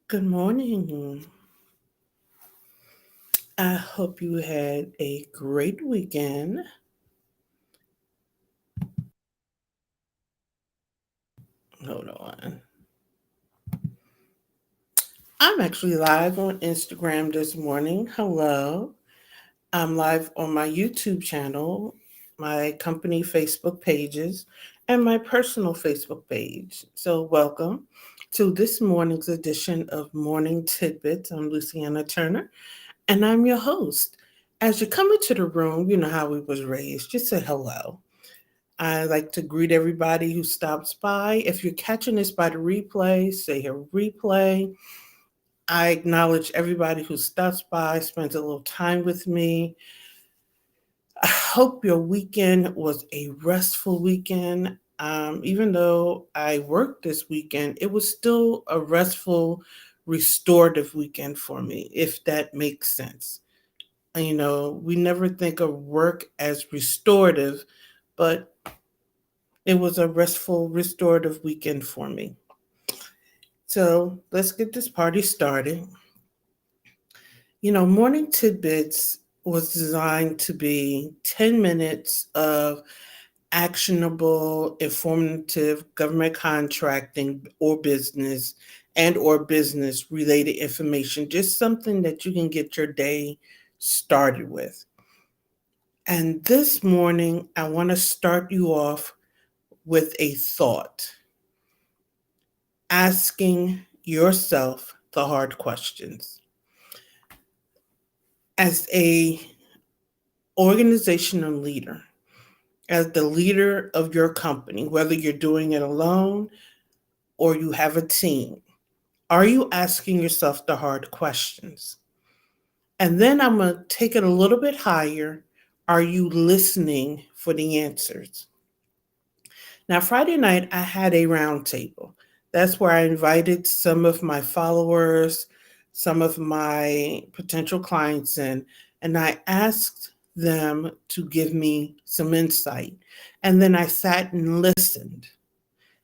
Good morning. I hope you had a great weekend. Hold on. I'm actually live on Instagram this morning. Hello. I'm live on my YouTube channel, my company Facebook pages, and my personal Facebook page. So, welcome to this morning's edition of Morning Tidbits. I'm Luciana Turner, and I'm your host. As you come into the room, you know how we was raised. Just say hello. I like to greet everybody who stops by. If you're catching this by the replay, say a replay. I acknowledge everybody who stops by, spends a little time with me. I hope your weekend was a restful weekend. Even though I worked this weekend, it was still a restful, restorative weekend for me, if that makes sense. We never think of work as restorative, but it was a restful, restorative weekend for me. So let's get this party started. Morning Tidbits was designed to be 10 minutes of actionable, informative government contracting or business related information, just something that you can get your day started with. And this morning, I want to start you off with a thought, asking yourself the hard questions. As a organizational leader, as the leader of your company, whether you're doing it alone or you have a team, are you asking yourself the hard questions? And then I'm going to take it a little bit higher. Are you listening for the answers? Now, Friday night, I had a roundtable. That's where I invited some of my followers, some of my potential clients in, and I asked them to give me some insight. And then I sat and listened.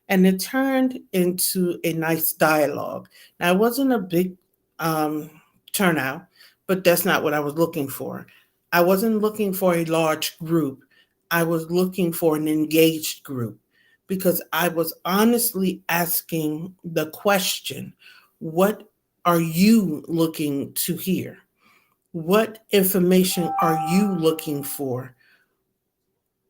And it turned into a nice dialogue. Now, it wasn't a big um, turnout, but that's not what I was looking for. I wasn't looking for a large group. I was looking for an engaged group because I was honestly asking the question, what are you looking to hear? What information are you looking for?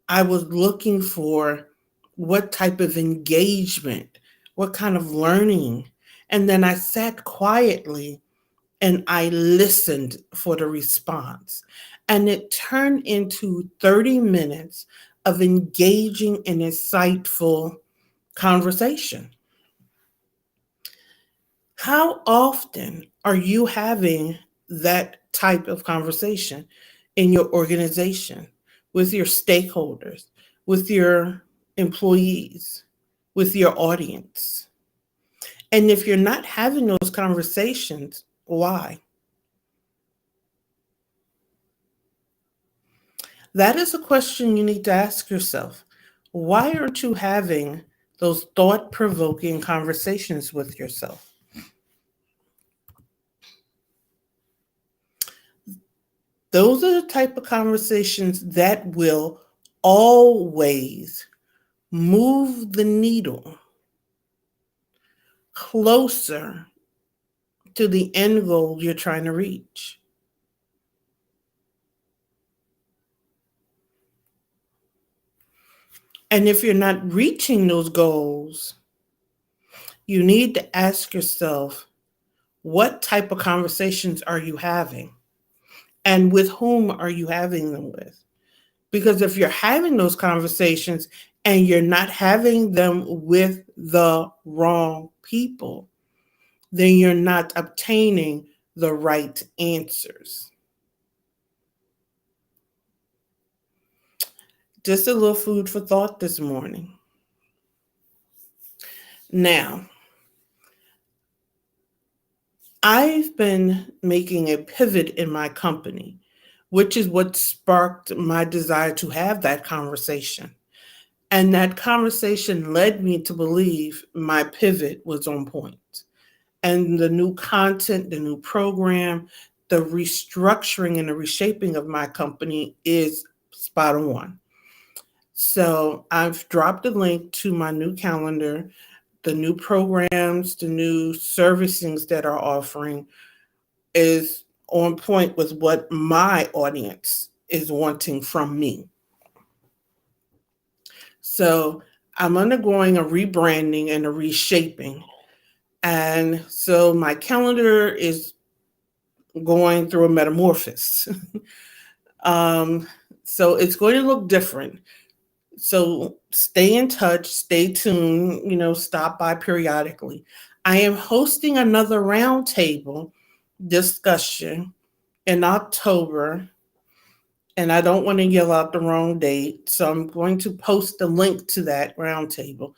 I was looking for what type of engagement, what kind of learning. And then I sat quietly and I listened for the response. And it turned into 30 minutes of engaging and insightful conversation. How often are you having that type of conversation in your organization, with your stakeholders, with your employees, with your audience? And if you're not having those conversations, why? That is a question you need to ask yourself. Why aren't you having those thought provoking conversations with yourself? Those are the type of conversations that will always move the needle closer to the end goal you're trying to reach. And if you're not reaching those goals, you need to ask yourself, what type of conversations are you having? And with whom are you having them with? Because if you're having those conversations and you're not having them with the wrong people, then you're not obtaining the right answers. Just a little food for thought this morning. Now, I've been making a pivot in my company, which is what sparked my desire to have that conversation. And that conversation led me to believe my pivot was on point. and the new content, the new program, the restructuring and the reshaping of my company is spot on. So I've dropped a link to my new calendar, the new programs, the new servicings that are offering is on point with what my audience is wanting from me. So I'm undergoing a rebranding and a reshaping. And so my calendar is going through a metamorphosis. um, so it's going to look different. So stay in touch, stay tuned, stop by periodically. I am hosting another roundtable discussion in October, and I don't want to yell out the wrong date. So I'm going to post a link to that roundtable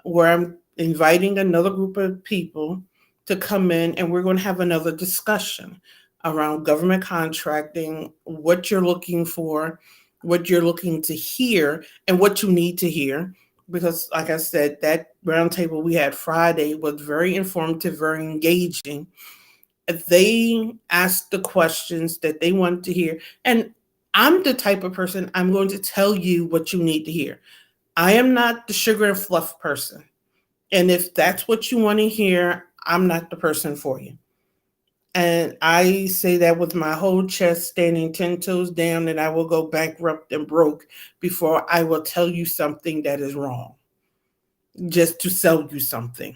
where I'm inviting another group of people to come in, and we're going to have another discussion around government contracting, what you're looking for, what you're looking to hear, and what you need to hear. Because, like I said, that roundtable we had Friday was very informative, very engaging. They asked the questions that they wanted to hear. And I'm the type of person, I'm going to tell you what you need to hear. I am not the sugar and fluff person. And if that's what you want to hear, I'm not the person for you. And I say that with my whole chest, standing 10 toes down, and I will go bankrupt and broke before I will tell you something that is wrong, just to sell you something.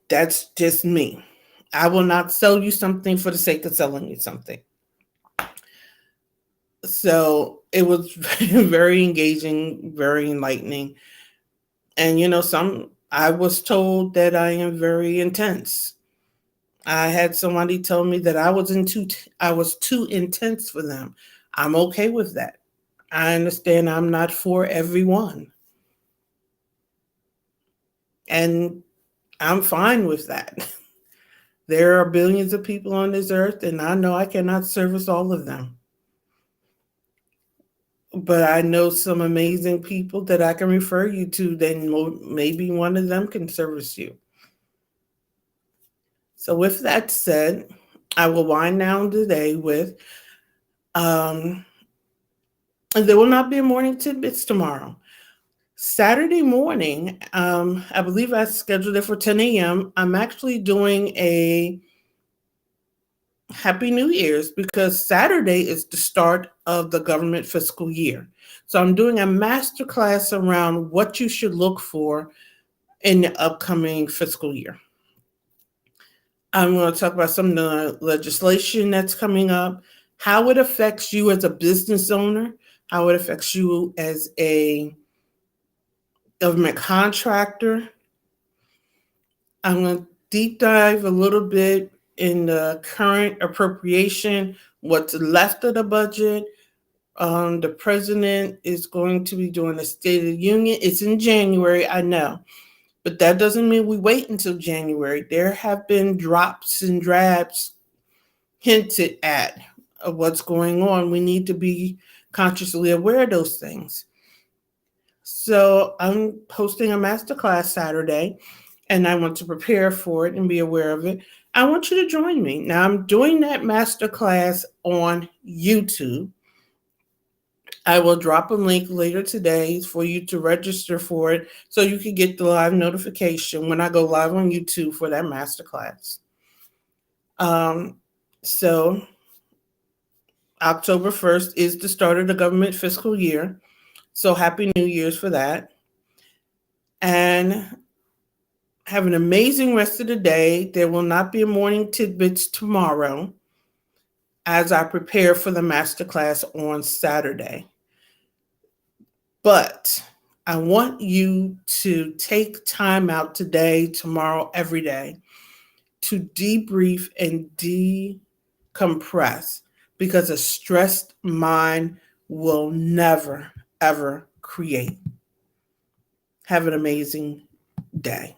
That's just me. I will not sell you something for the sake of selling you something. So it was very engaging, very enlightening. And I was told that I am very intense. I had somebody tell me that I was too intense for them. I'm okay with that. I understand I'm not for everyone. And I'm fine with that. There are billions of people on this earth, and I know I cannot service all of them. But I know some amazing people that I can refer you to, then maybe one of them can service you. So with that said, I will wind down today with there will not be a morning tidbits tomorrow. Saturday morning, I believe I scheduled it for 10 a.m. I'm actually doing a Happy New Year's because Saturday is the start of the government fiscal year. So I'm doing a masterclass around what you should look for in the upcoming fiscal year. I'm going to talk about some of the legislation that's coming up, how it affects you as a business owner, how it affects you as a government contractor. I'm going to deep dive a little bit in the current appropriation, what's left of the budget. The president is going to be doing a State of the Union. It's in January, I know. But that doesn't mean we wait until January. There have been drops and drabs hinted at of what's going on. We need to be consciously aware of those things. So I'm hosting a masterclass Saturday, and I want to prepare for it and be aware of it. I want you to join me. Now, I'm doing that masterclass on YouTube. I will drop a link later today for you to register for it so you can get the live notification when I go live on YouTube for that masterclass. So October 1st is the start of the government fiscal year. So Happy New Year's for that. And have an amazing rest of the day. There will not be a morning tidbits tomorrow as I prepare for the masterclass on Saturday. But I want you to take time out today, tomorrow, every day to debrief and decompress because a stressed mind will never, ever create. Have an amazing day.